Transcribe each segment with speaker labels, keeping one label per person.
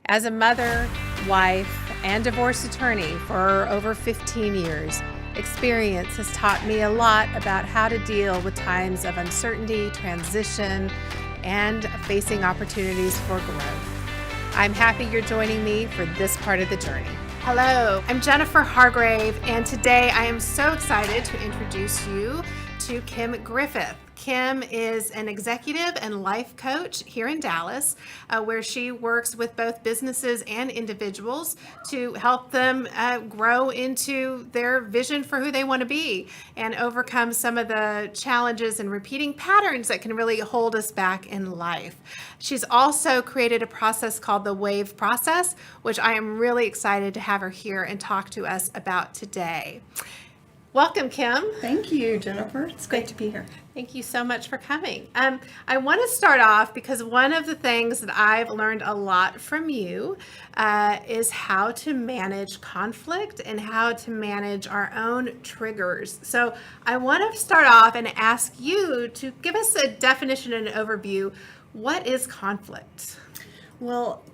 Speaker 1: As a mother, wife, and divorce attorney for over 15 years, experience has taught me a lot about how to deal with times of uncertainty, transition, and facing opportunities for growth. I'm happy you're joining me for this part of the journey. Hello, I'm Jennifer Hargrave, and today I am so excited to introduce you to Kim Griffith. Kim is an executive and life coach here in Dallas, where she works with both businesses and individuals to help them grow into their vision for who they want to be and overcome some of the challenges and repeating patterns that can really hold us back in life. She's also created a process called the WAVE process, which I am really excited to have her here and talk to us about today. Welcome, Kim.
Speaker 2: Thank you, Jennifer. It's great to be here.
Speaker 1: Thank you so much for coming. I want to start off because one of the things that I've learned a lot from you is how to manage conflict and how to manage our own triggers. So I want to start off and ask you to give us a definition and an overview. What is conflict?
Speaker 2: Well,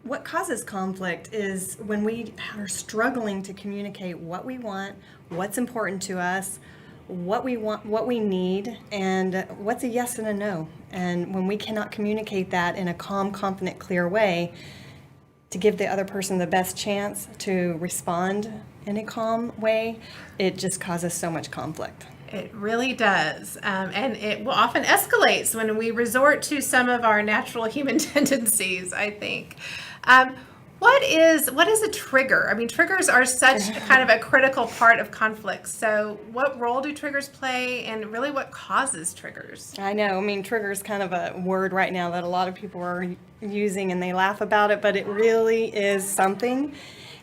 Speaker 2: what causes conflict is when we are struggling to communicate what we want, what's important to us, what we want, what we need, and what's a yes and a no. And when we cannot communicate that in a calm, confident, clear way to give the other person the best chance to respond in a calm way, it just causes so much conflict.
Speaker 1: It really does. And it will often escalates when we resort to some of our natural human tendencies, I think. What is a trigger? I mean, triggers are such kind of a critical part of conflict. So what role do triggers play, and really what causes triggers?
Speaker 2: I know. I mean, trigger is kind of a word right now that a lot of people are using and they laugh about it, but it really is something.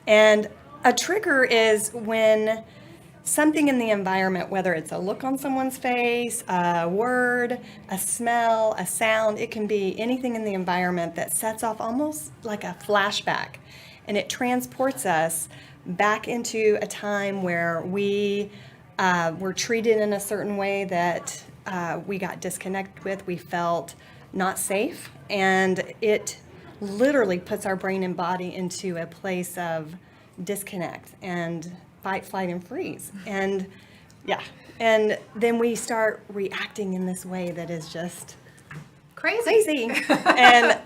Speaker 2: And a trigger is when something in the environment, whether it's a look on someone's face, a word, a smell, a sound, it can be anything in the environment that sets off almost like a flashback. And it transports us back into a time where we were treated in a certain way that we got disconnected with, we felt not safe. And it literally puts our brain and body into a place of disconnect and fight, flight, and freeze. And and then we start reacting in this way that is just crazy. And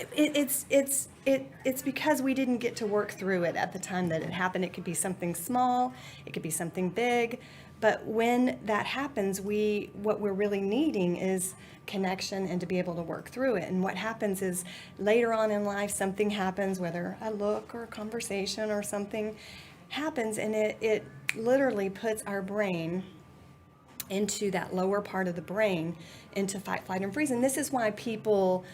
Speaker 2: it's because we didn't get to work through it at the time that it happened. It could be something small, it could be something big, but when that happens, what we're really needing is connection and to be able to work through it. And what happens is later on in life, something happens, whether a look or a conversation or something happens, and it literally puts our brain into that lower part of the brain into fight, flight, and freeze. And this is why people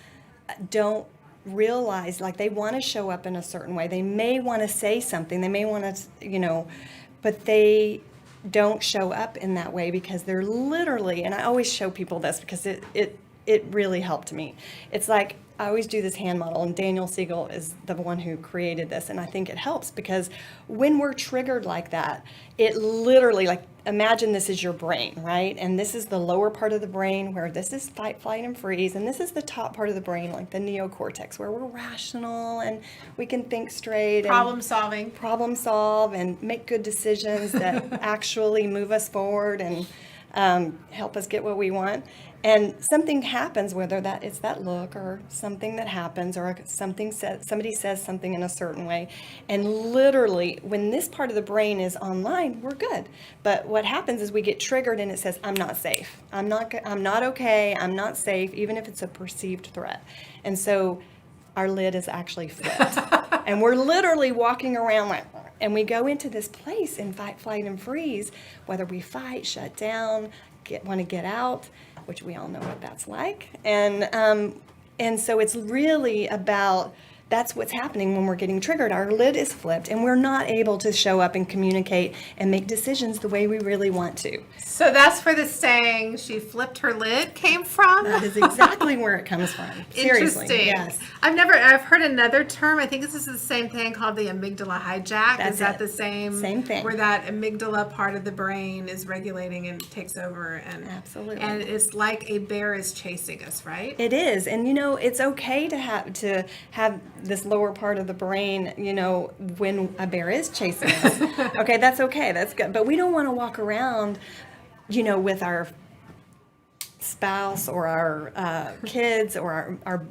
Speaker 2: don't realize, like, they want to show up in a certain way. They may want to say something, they may want to, but they don't show up in that way because they're literally, and I always show people this because it really helped me. It's like, I always do this hand model, and Daniel Siegel is the one who created this, and I think it helps because when we're triggered like that, it literally, like, imagine this is your brain, right? And this is the lower part of the brain where this is fight, flight, and freeze, and this is the top part of the brain, like the neocortex, where we're rational and we can think straight.
Speaker 1: Problem
Speaker 2: solve and make good decisions that actually move us forward and help us get what we want. And something happens, whether that it's that look or something that happens or somebody says something in a certain way. And literally, when this part of the brain is online, we're good. But what happens is we get triggered and it says, I'm not safe. I'm not okay. I'm not safe, even if it's a perceived threat. And so our lid is actually flipped. And we're literally walking around like, and we go into this place in fight, flight, and freeze, whether we fight, shut down, want to get out, which we all know what that's like. And so it's really about, that's what's happening when we're getting triggered. Our lid is flipped and we're not able to show up and communicate and make decisions the way we really want to.
Speaker 1: So that's where the saying, she flipped her lid, came from?
Speaker 2: That is exactly where it comes from. Seriously.
Speaker 1: Interesting.
Speaker 2: Yes.
Speaker 1: I've heard another term, I think this is the same thing, called the amygdala hijack.
Speaker 2: That's
Speaker 1: is that
Speaker 2: it.
Speaker 1: the same?
Speaker 2: Same thing.
Speaker 1: Where that amygdala part of the brain is regulating and takes over. And
Speaker 2: absolutely.
Speaker 1: And it's like a bear is chasing us, right?
Speaker 2: It is. And it's okay to have this lower part of the brain, when a bear is chasing us. Okay, that's okay. That's good. But we don't want to walk around, with our spouse or our kids or our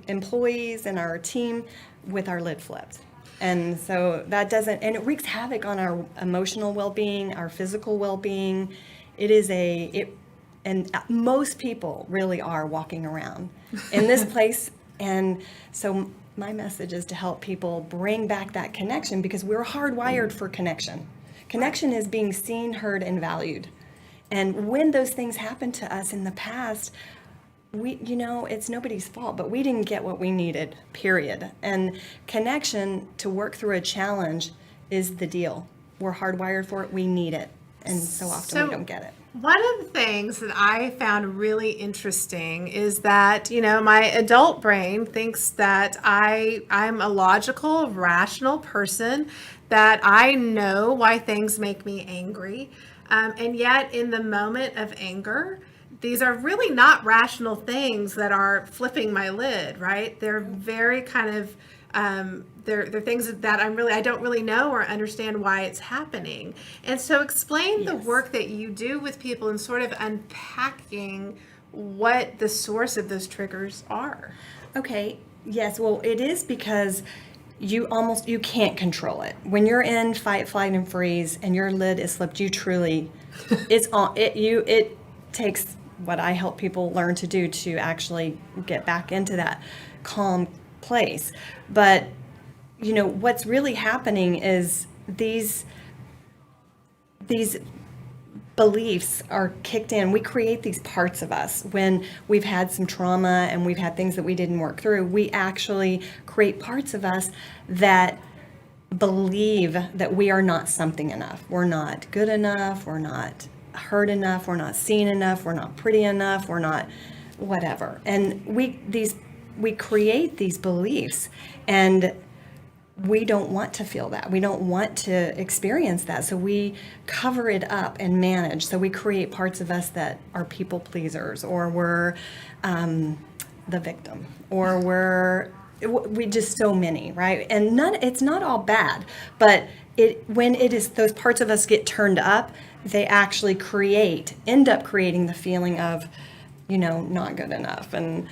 Speaker 2: employees and our team with our lid flipped. And so that doesn't, and it wreaks havoc on our emotional well-being, our physical well-being. And most people really are walking around in this place. And so my message is to help people bring back that connection, because we're hardwired for connection. Connection is being seen, heard, and valued. And when those things happened to us in the past, it's nobody's fault, but we didn't get what we needed, period. And connection to work through a challenge is the deal. We're hardwired for it. We need it. And so often we don't get it.
Speaker 1: One of the things that I found really interesting is that, my adult brain thinks that I'm a logical, rational person, that I know why things make me angry. And yet in the moment of anger, these are really not rational things that are flipping my lid, right? They're very kind of, they're things that I don't really know or understand why it's happening. And so explain the work that you do with people and sort of unpacking what the source of those triggers are.
Speaker 2: Okay. Yes. Well, it is because you can't control it. When you're in fight, flight, and freeze and your lid is slipped, you truly, it takes what I help people learn to do to actually get back into that calm place. But, what's really happening is these beliefs are kicked in. We create these parts of us when we've had some trauma and we've had things that we didn't work through. We actually create parts of us that believe that we are not something enough. We're not good enough. We're not heard enough. We're not seen enough. We're not pretty enough. We're not whatever. And we create these beliefs, and we don't want to feel that. We don't want to experience that. So we cover it up and manage. So we create parts of us that are people pleasers, or we're the victim, or we just so many, right? And it's not all bad, but when it is, those parts of us get turned up, they actually end up creating the feeling of, not good enough, and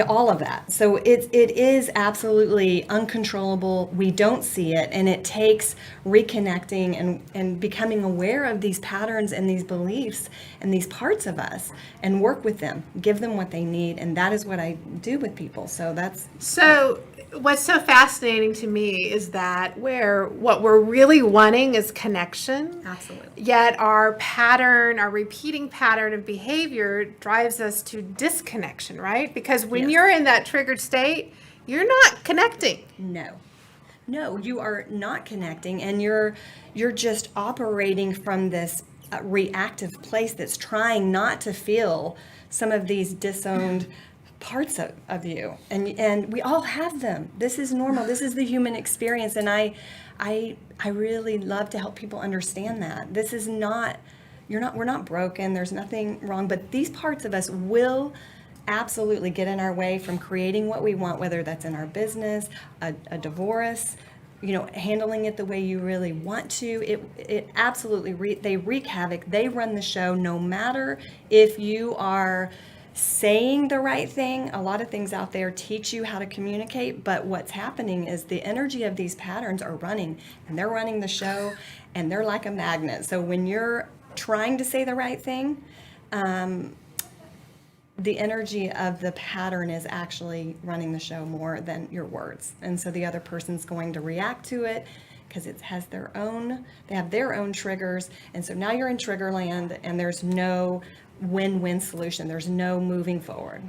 Speaker 2: all of that. So it is absolutely uncontrollable. We don't see it, and it takes reconnecting and becoming aware of these patterns and these beliefs and these parts of us, and work with them, give them what they need, and that is what I do with people. So what's so fascinating to me is that what we're really wanting is connection. Absolutely.
Speaker 1: Yet our repeating pattern of behavior drives us to disconnection, right? Because when you're in that triggered state, you're not connecting.
Speaker 2: No, you are not connecting, and you're just operating from this reactive place that's trying not to feel some of these disowned parts of you, and we all have them. This is normal. This is the human experience, and I really love to help people understand that this is not, we're not broken. There's nothing wrong, but these parts of us will absolutely get in our way from creating what we want, whether that's in our business, a divorce, handling it the way you really want to. It absolutely they wreak havoc. They run the show, no matter if you are saying the right thing. A lot of things out there teach you how to communicate, but what's happening is the energy of these patterns are running, and they're running the show, and they're like a magnet. So when you're trying to say the right thing, the energy of the pattern is actually running the show more than your words. And so the other person's going to react to it because they have their own triggers. And so now you're in trigger land, and there's no win-win solution. There's no moving forward.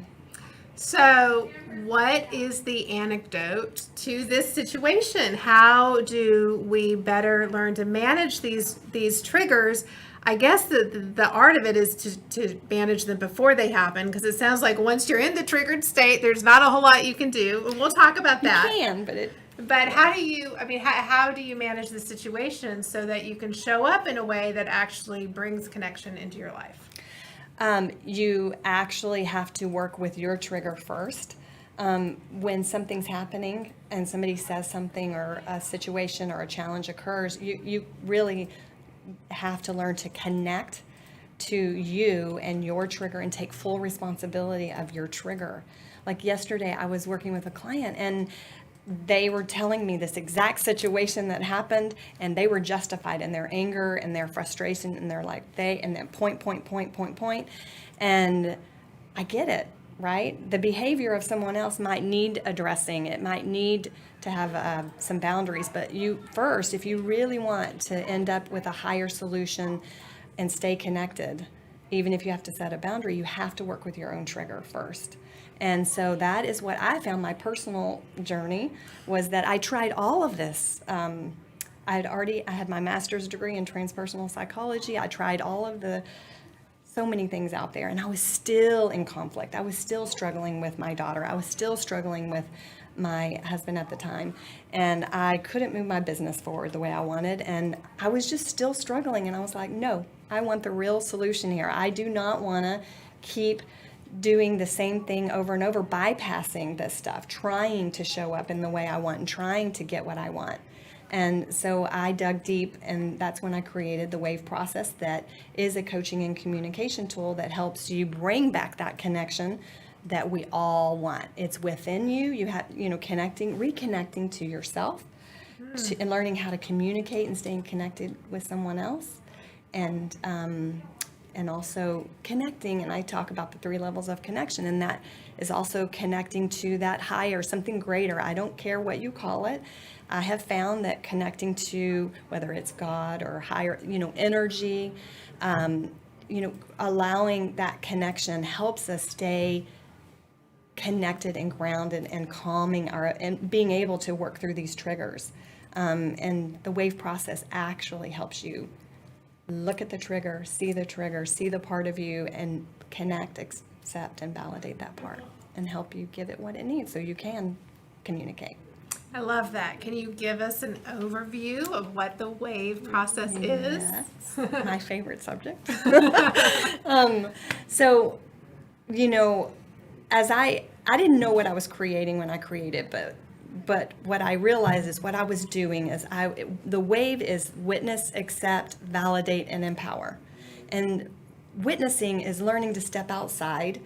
Speaker 1: So what is the antidote to this situation? How do we better learn to manage these triggers? I guess the art of it is to manage them before they happen, because it sounds like once you're in the triggered state, there's not a whole lot you can do. And we'll talk about that.
Speaker 2: You can,
Speaker 1: but how do you manage the situation so that you can show up in a way that actually brings connection into your life?
Speaker 2: You actually have to work with your trigger first. When something's happening and somebody says something or a situation or a challenge occurs, you really have to learn to connect to you and your trigger and take full responsibility of your trigger. Like yesterday, I was working with a client and they were telling me this exact situation that happened, and they were justified in their anger and their frustration, and they're like, and then point. And I get it, right? The behavior of someone else might need addressing. It might need to have some boundaries, but you first, if you really want to end up with a higher solution and stay connected, even if you have to set a boundary, you have to work with your own trigger first. And so that is what I found my personal journey was that I tried all of this. I had my master's degree in transpersonal psychology. I tried so many things out there, and I was still in conflict. I was still struggling with my daughter. I was still struggling with my husband at the time, and I couldn't move my business forward the way I wanted, and I was just still struggling, and I was like, no, I want the real solution here. I do not want to keep doing the same thing over and over, bypassing this stuff, trying to show up in the way I want and trying to get what I want. And so I dug deep, and that's when I created the WAVE process, that is a coaching and communication tool that helps you bring back that connection that we all want. It's within you. You have, reconnecting to yourself, and learning how to communicate and staying connected with someone else, and also connecting, and I talk about the 3 levels of connection, and that is also connecting to that higher, something greater. I don't care what you call it. I have found that connecting to, whether it's God or higher, energy, allowing that connection helps us stay connected and grounded and calming and being able to work through these triggers. And the WAVE process actually helps you look at the trigger, see the part of you, and connect, accept, and validate that part, and help you give it what it needs so you can communicate.
Speaker 1: I love that. Can you give us an overview of what the WAVE process is?
Speaker 2: Yes, my favorite subject. So, as I didn't know what I was creating when I created, but what I realized is what I was doing is the WAVE is witness, accept, validate, and empower. And witnessing is learning to step outside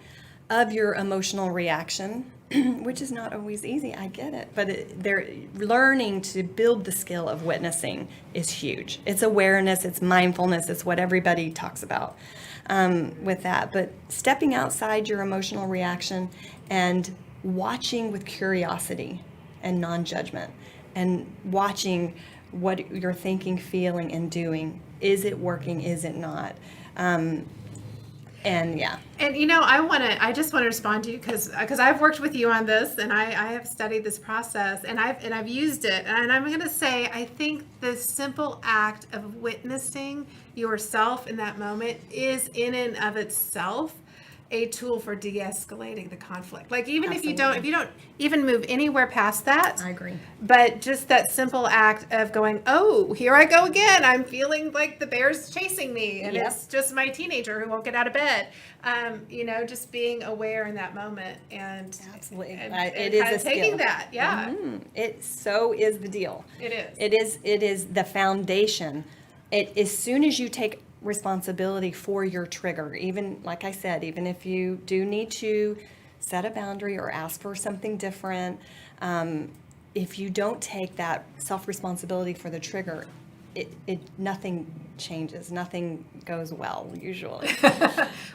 Speaker 2: of your emotional reaction, which is not always easy. I get it. But they're learning to build the skill of witnessing is huge. It's awareness, it's mindfulness, it's what everybody talks about with that. But stepping outside your emotional reaction and watching with curiosity and non-judgment, and watching what you're thinking, feeling, and doing. Is it working? Is it not? And yeah.
Speaker 1: And I just want to respond to you because I've worked with you on this, and I have studied this process, and I've used it, and I'm going to say I think the simple act of witnessing yourself in that moment is in and of itself a tool for de-escalating the conflict. Like even if you don't even move anywhere past that.
Speaker 2: I agree.
Speaker 1: But just that simple act of going, oh, here I go again. I'm feeling like the bear's chasing me, and it's just my teenager who won't get out of bed. Just being aware in that moment, and
Speaker 2: absolutely,
Speaker 1: it is kind of taking skill. That, yeah.
Speaker 2: Mm-hmm. It so is the deal.
Speaker 1: It is.
Speaker 2: It is the foundation. As soon as you take responsibility for your trigger, even like I said, even if you do need to set a boundary or ask for something different, if you don't take that self-responsibility for the trigger, nothing changes, nothing goes well usually.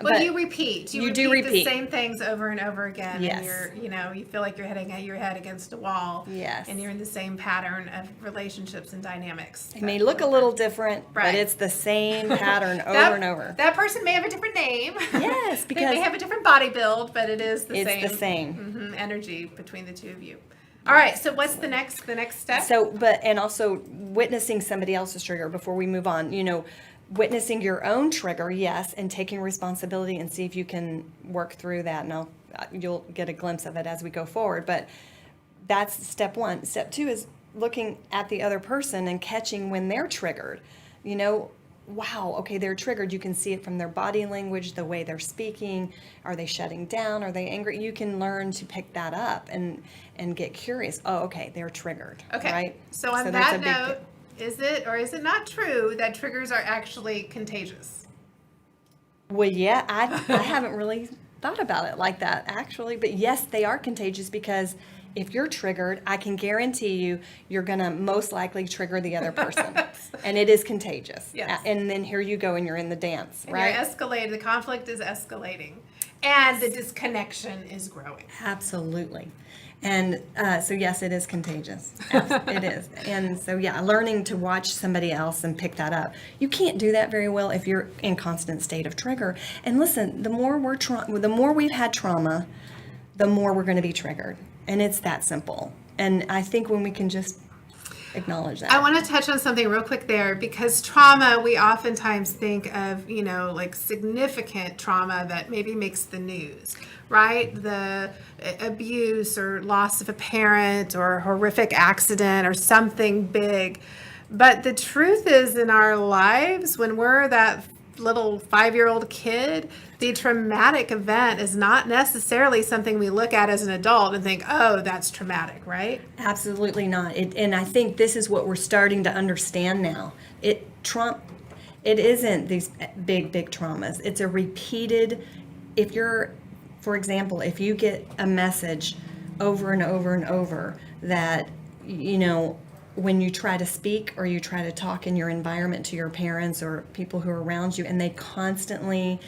Speaker 1: Well, you repeat. You repeat the same things over and over again.
Speaker 2: Yes.
Speaker 1: And you feel like you're hitting your head against a wall.
Speaker 2: Yes.
Speaker 1: And you're in the same pattern of relationships and dynamics.
Speaker 2: It may look a little different,
Speaker 1: right,
Speaker 2: but it's the same pattern over and over.
Speaker 1: That person may have a different name.
Speaker 2: Yes, because
Speaker 1: they may have a different body build, but it's the
Speaker 2: same
Speaker 1: energy between the two of you. All right, so what's the next step?
Speaker 2: So, and also witnessing somebody else's trigger before we move on, witnessing your own trigger, yes, and taking responsibility and see if you can work through that. Now, you'll get a glimpse of it as we go forward, but that's step 1. Step 2 is looking at the other person and catching when they're triggered. wow, okay, they're triggered. You can see it from their body language, the way they're speaking. Are they shutting down? Are they angry? You can learn to pick that up and get curious. Oh, okay, they're triggered.
Speaker 3: Okay.
Speaker 2: Right?
Speaker 3: So on
Speaker 2: that's a
Speaker 3: that
Speaker 2: big
Speaker 3: note, is it or is it not true that triggers are actually contagious?
Speaker 2: Well, yeah, I haven't really thought about it like that, actually. But yes, they are contagious because if you're triggered, I can guarantee you're going to most likely trigger the other person. And it is contagious.
Speaker 3: Yes.
Speaker 2: And then here you go and you're in the dance,
Speaker 3: And
Speaker 2: right?
Speaker 3: you're escalating. The conflict is escalating. And the disconnection is growing.
Speaker 2: Absolutely. And so, yes, it is contagious. It is. And so, yeah, learning to watch somebody else and pick that up. You can't do that very well if you're in constant state of trigger. And listen, the more we've had trauma, the more we're going to be triggered. And it's that simple. And I think when we can just acknowledge that.
Speaker 3: I want to touch on something real quick there, because trauma, we oftentimes think of, like significant trauma that maybe makes the news, right? The abuse or loss of a parent or a horrific accident or something big. But the truth is, in our lives, when we're that little 5-year-old kid, the traumatic event is not necessarily something we look at as an adult and think, oh, that's traumatic, right?
Speaker 2: Absolutely not. And I think this is what we're starting to understand now. It isn't these big traumas. It's a repeated, for example, if you get a message over and over and over that, when you try to speak or you try to talk in your environment to your parents or people who are around you, and they constantly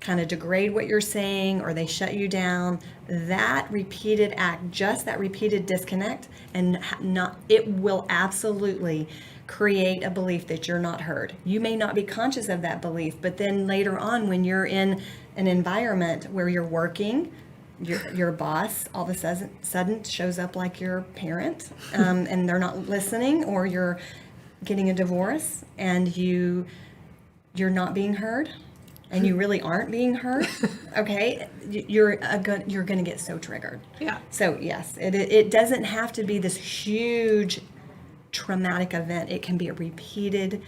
Speaker 2: kind of degrade what you're saying or they shut you down, that repeated act, just that repeated disconnect, it will absolutely create a belief that you're not heard. You may not be conscious of that belief, but then later on, when you're in an environment where you're working, your boss all of a sudden shows up like your parent, and they're not listening, or you're getting a divorce and you're not being heard, and you really aren't being heard. Okay, you're going to get so triggered.
Speaker 3: Yeah.
Speaker 2: So yes, it doesn't have to be this huge traumatic event. It can be a repeated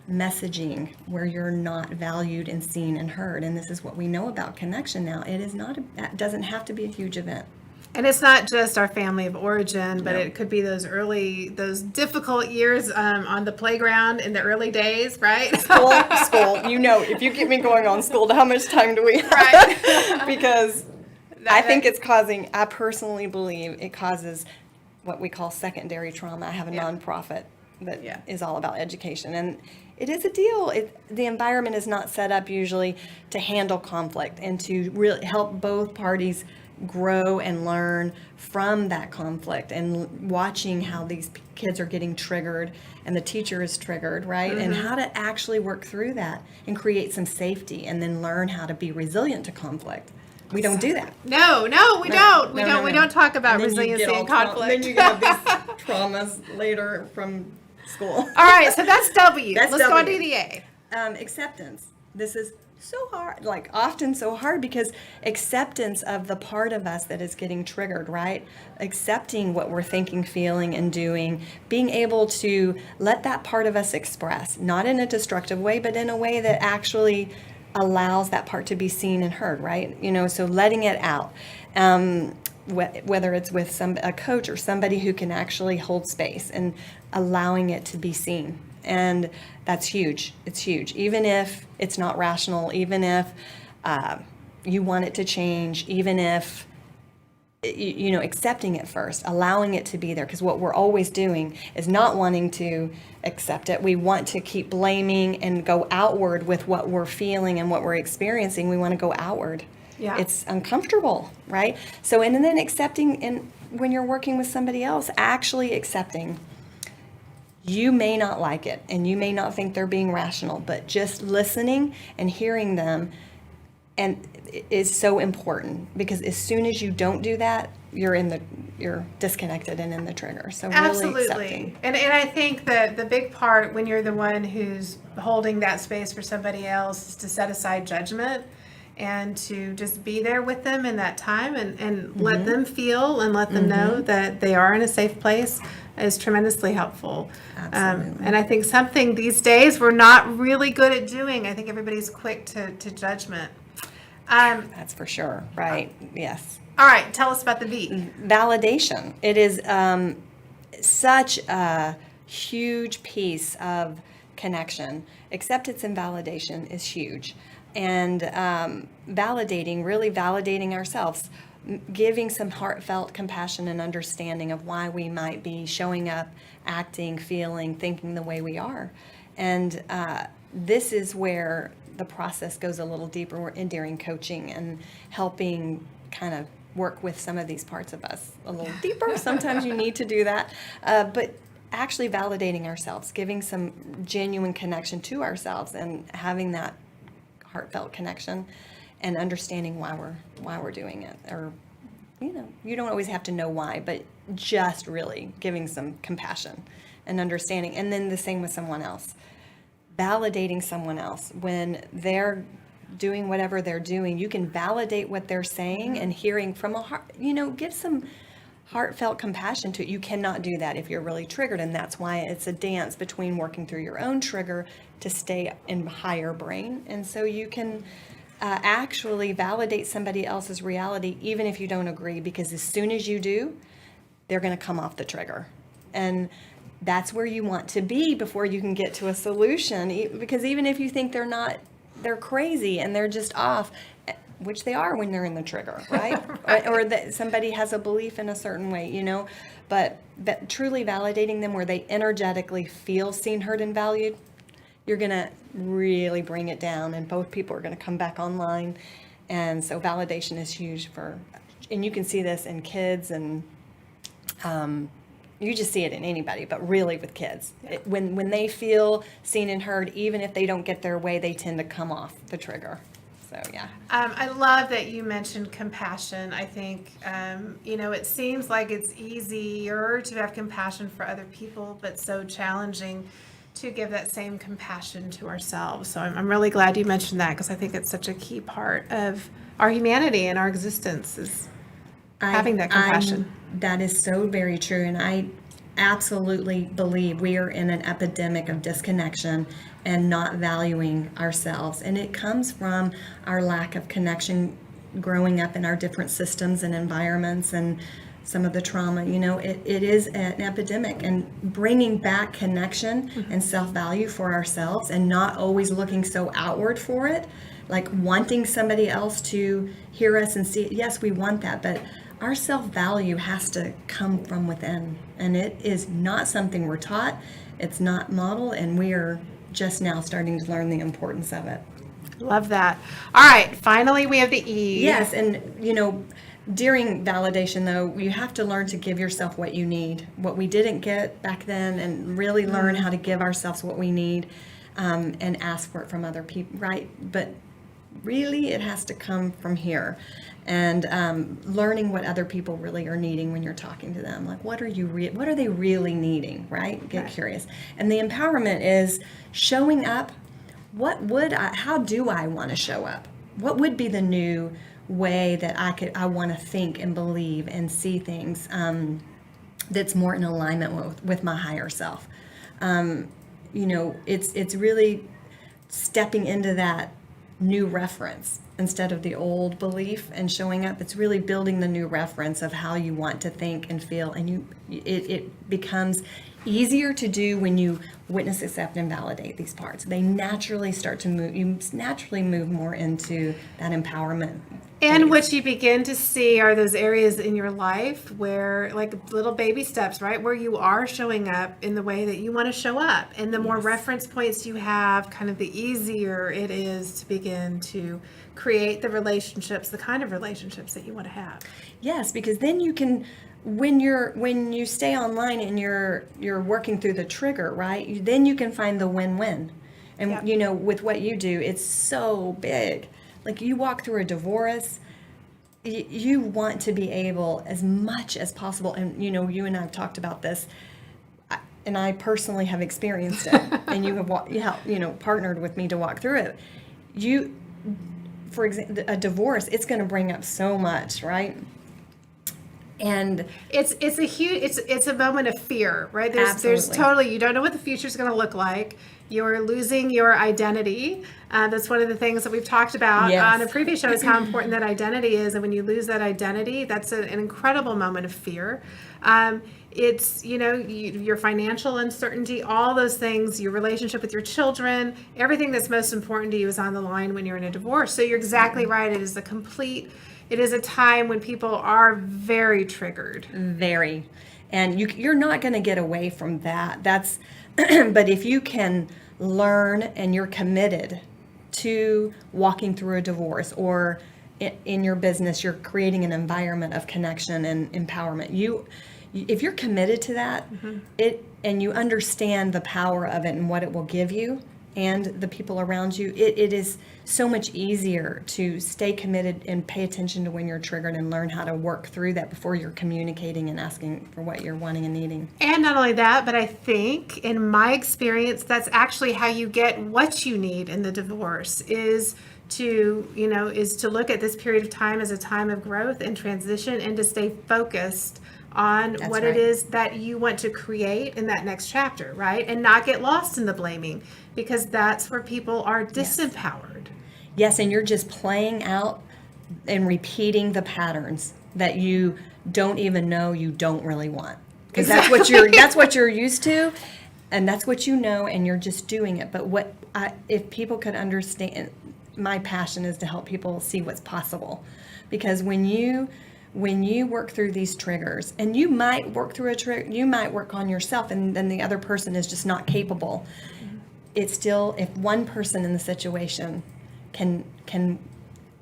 Speaker 2: messaging where you're not valued and seen and heard. And this is what we know about connection now. That doesn't have to be a huge event.
Speaker 3: And it's not just our family of origin, but it could be those difficult years on the playground in the early days, right?
Speaker 2: School. If you get me going on school, how much time do we have?
Speaker 3: Right.
Speaker 2: Because I personally believe it causes what we call secondary trauma. I have a nonprofit that is all about education, and it is a deal. The environment is not set up usually to handle conflict and to really help both parties grow and learn from that conflict, and watching how these kids are getting triggered and the teacher is triggered, right? And how to actually work through that and create some safety, and then learn how to be resilient to conflict. We don't do that.
Speaker 3: No, we don't. We don't talk about resiliency and conflict.
Speaker 2: Then you get these traumas later from school.
Speaker 3: All right, so that's W. Let's go on to
Speaker 2: W.
Speaker 3: the A.
Speaker 2: Acceptance. This is so hard, often so hard, because acceptance of the part of us that is getting triggered, right? Accepting what we're thinking, feeling, and doing, being able to let that part of us express, not in a destructive way, but in a way that actually allows that part to be seen and heard, right? So letting it out. Whether it's with a coach or somebody who can actually hold space and allowing it to be seen. And that's huge. It's huge. Even if it's not rational, even if you want it to change, even if, accepting it first, allowing it to be there. Because what we're always doing is not wanting to accept it. We want to keep blaming and go outward with what we're feeling and what we're experiencing. We want to go outward.
Speaker 3: Yeah.
Speaker 2: It's uncomfortable, right? So, and then accepting, and when you're working with somebody else, actually accepting. You may not like it, and you may not think they're being rational, but just listening and hearing them is so important, because as soon as you don't do that, you're disconnected and in the trigger. So really
Speaker 3: Absolutely.
Speaker 2: Accepting.
Speaker 3: And I think that the big part when you're the one who's holding that space for somebody else is to set aside judgment and to just be there with them in that time, and let them feel and let them know that they are in a safe place. is tremendously helpful.
Speaker 2: Absolutely.
Speaker 3: And I think something these days we're not really good at doing. I think everybody's quick to judgment.
Speaker 2: That's for sure. Right. Yes.
Speaker 3: All right, tell us about the V.
Speaker 2: Validation. It is such a huge piece of connection. Acceptance and validation is huge. And really validating ourselves, giving some heartfelt compassion and understanding of why we might be showing up, acting, feeling, thinking the way we are. And this is where the process goes a little deeper. We're in during coaching and helping kind of work with some of these parts of us a little deeper. Sometimes you need to do that. But actually validating ourselves, giving some genuine connection to ourselves and having that heartfelt connection and understanding why we're doing it. Or, you don't always have to know why, but just really giving some compassion and understanding. And then the same with someone else. Validating someone else when they're doing whatever they're doing, you can validate what they're saying and hearing from a heart, give some heartfelt compassion to it. You cannot do that if you're really triggered, and that's why it's a dance between working through your own trigger to stay in higher brain. And so you can actually validate somebody else's reality even if you don't agree, because as soon as you do, they're going to come off the trigger. And that's where you want to be before you can get to a solution, because even if you think they're crazy and they're just off, which they are when they're in the trigger, right? or that somebody has a belief in a certain way, but truly validating them where they energetically feel seen, heard, and valued, you're going to really bring it down, and both people are going to come back online. And so validation is huge and you can see this in kids, and you just see it in anybody, but really with kids. When they feel seen and heard, even if they don't get their way, they tend to come off the trigger. So, yeah.
Speaker 3: I love that you mentioned compassion. I think, it seems like it's easier to have compassion for other people, but so challenging to give that same compassion to ourselves. So I'm really glad you mentioned that, because I think it's such a key part of our humanity and our existence is having that compassion.
Speaker 2: That is so very true. And I absolutely believe we are in an epidemic of disconnection and not valuing ourselves. And it comes from our lack of connection growing up in our different systems and environments and some of the trauma. It is an epidemic, and bringing back connection and self-value for ourselves and not always looking so outward for it, like wanting somebody else to hear us and see it. Yes, we want that, but our self-value has to come from within, and it is not something we're taught. It's not modeled, and we are just now starting to learn the importance of it.
Speaker 3: Love that. All right, finally we have the E.
Speaker 2: Yes, and during validation, though, you have to learn to give yourself what you need, what we didn't get back then, and really learn how to give ourselves what we need, and ask for it from other people, right? But really, it has to come from here. And learning what other people really are needing when you're talking to them. Like, what are they really needing, right? Get curious. And the empowerment is showing up. How do I want to show up? What would be the new way that I want to think and believe and see things that's more in alignment with my higher self? It's really stepping into that new reference instead of the old belief and showing up. It's really building the new reference of how you want to think and feel, and it becomes easier to do when you witness, accept, and validate these parts. They naturally start to move. You naturally move more into that empowerment.
Speaker 3: And what you begin to see are those areas in your life where, like little baby steps, right? Where you are showing up in the way that you want to show up. And the more reference points you have, kind of the easier it is to begin to create the relationships, the kind of relationships that you want to have.
Speaker 2: Yes, because then you can, when you stay online and you're working through the trigger, right? Then you can find the win-win. And with what you do, it's so big. Like, you walk through a divorce, you want to be able as much as possible, and you and I have talked about this, and I personally have experienced it, and you have partnered with me to walk through it. For example, a divorce, it's going to bring up so much, right? And
Speaker 3: it's a moment of fear, right? There's
Speaker 2: Absolutely.
Speaker 3: totally, you don't know what the future is going to look like. You're losing your identity. That's one of the things that we've talked about
Speaker 2: Yes.
Speaker 3: on a previous show, is how important that identity is. And when you lose that identity, that's an incredible moment of fear. It's, your financial uncertainty, all those things, your relationship with your children, everything that's most important to you is on the line when you're in a divorce. So you're exactly right. It is a time when people are very triggered.
Speaker 2: Very. And you're not going to get away from that. But if you can learn and you're committed to walking through a divorce, or in your business, you're creating an environment of connection and empowerment. If you're committed to that, and you understand the power of it and what it will give you and the people around you, it is so much easier to stay committed and pay attention to when you're triggered and learn how to work through that before you're communicating and asking for what you're wanting and needing.
Speaker 3: And not only that, but I think in my experience, that's actually how you get what you need in the divorce, is to look at this period of time as a time of growth and transition, and to stay focused on what it is that you want to create in that next chapter, right? And not get lost in the blaming, because that's where people are disempowered.
Speaker 2: Yes, and you're just playing out and repeating the patterns that you don't even know you don't really want. Because that's what you're used to, and that's what you know, and you're just doing it. But if people could understand, my passion is to help people see what's possible. Because when you work through these triggers, and you might work through a trigger, you might work on yourself, and then the other person is just not capable. It's still, if one person in the situation can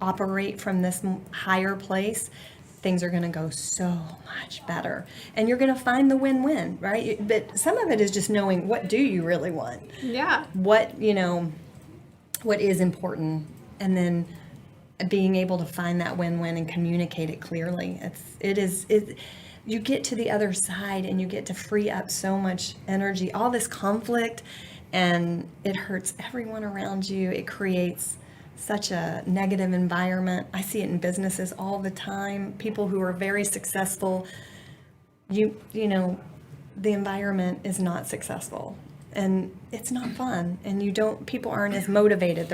Speaker 2: operate from this higher place, things are going to go so much better, and you're going to find the win-win, right? But some of it is just knowing, what do you really want?
Speaker 3: Yeah.
Speaker 2: What is important, and then being able to find that win-win and communicate it clearly. You get to the other side and you get to free up so much energy. All this conflict, and it hurts everyone around you. It creates such a negative environment. I see it in businesses all the time. People who are very successful, the environment is not successful, and it's not fun, and people aren't as motivated.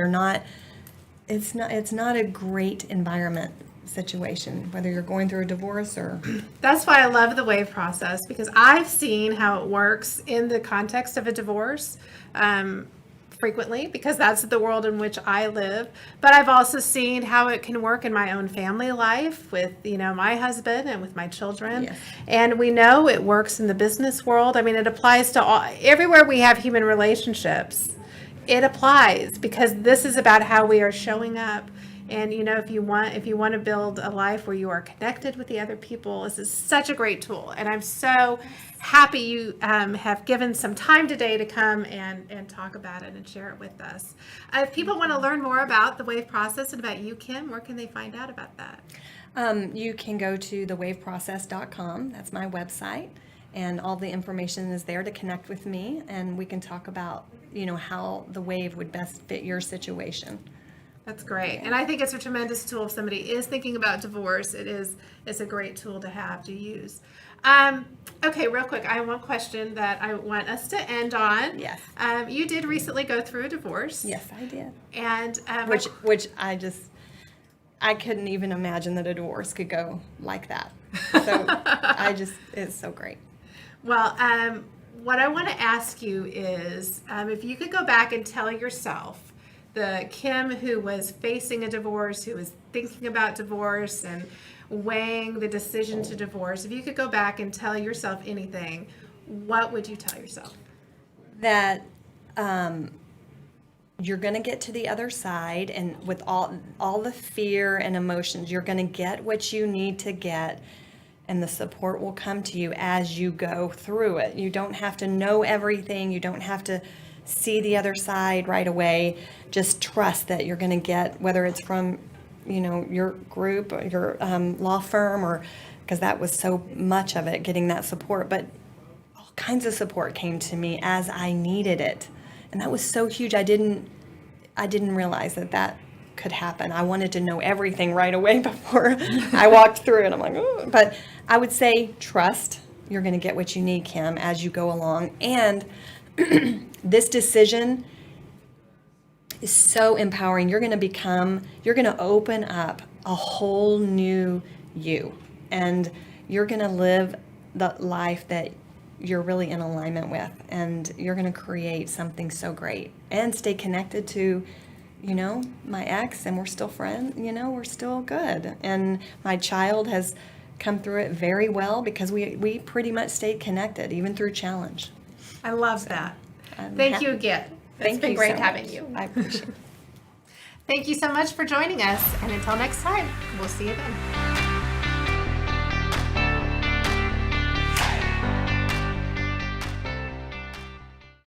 Speaker 2: It's not a great environment situation, whether you're going through a divorce or...
Speaker 3: That's why I love the WAVE process, because I've seen how it works in the context of a divorce frequently, because that's the world in which I live. But I've also seen how it can work in my own family life with, my husband and with my children.
Speaker 2: Yes.
Speaker 3: And we know it works in the business world. I mean, it applies to everywhere we have human relationships. It applies, because this is about how we are showing up. And if you want to build a life where you are connected with the other people, this is such a great tool. And I'm so happy you have given some time today to come and talk about it and share it with us. If people want to learn more about the WAVE process and about you, Kim, where can they find out about that?
Speaker 2: You can go to thewaveprocess.com. That's my website. And all the information is there to connect with me, and we can talk about, how the WAVE would best fit your situation.
Speaker 3: That's great. And I think it's a tremendous tool if somebody is thinking about divorce. It's a great tool to have, to use. Okay, real quick, I have one question that I want us to end on.
Speaker 2: Yes.
Speaker 3: You did recently go through a divorce.
Speaker 2: Yes, I did.
Speaker 3: And
Speaker 2: which I couldn't even imagine that a divorce could go like that. So it's so great.
Speaker 3: Well, what I want to ask you is, if you could go back and tell yourself, the Kim who was facing a divorce, who was thinking about divorce and weighing the decision to divorce, if you could go back and tell yourself anything, what would you tell yourself?
Speaker 2: That you're going to get to the other side, and with all the fear and emotions, you're going to get what you need to get, and the support will come to you as you go through it. You don't have to know everything. You don't have to see the other side right away. Just trust that you're going to get, whether it's from, your group or your law firm, or because that was so much of it, getting that support. But all kinds of support came to me as I needed it, and that was so huge. I didn't realize that could happen. I wanted to know everything right away before I walked through it. I'm like, oh. But I would say trust. You're going to get what you need, Kim, as you go along. And this decision is so empowering. You're going to open up a whole new you. And you're going to live the life that you're really in alignment with. And you're going to create something so great. And stay connected to, my ex, and we're still friends, we're still good. And my child has come through it very well because we pretty much stayed connected, even through challenge.
Speaker 3: I love that.
Speaker 2: I'm
Speaker 3: Thank
Speaker 2: happy.
Speaker 3: you again. It's
Speaker 2: Thank
Speaker 3: been
Speaker 2: you
Speaker 3: great
Speaker 2: so
Speaker 3: having
Speaker 2: much.
Speaker 3: you.
Speaker 2: I appreciate it.
Speaker 3: Thank you so much for joining us. And until next time, we'll see you then.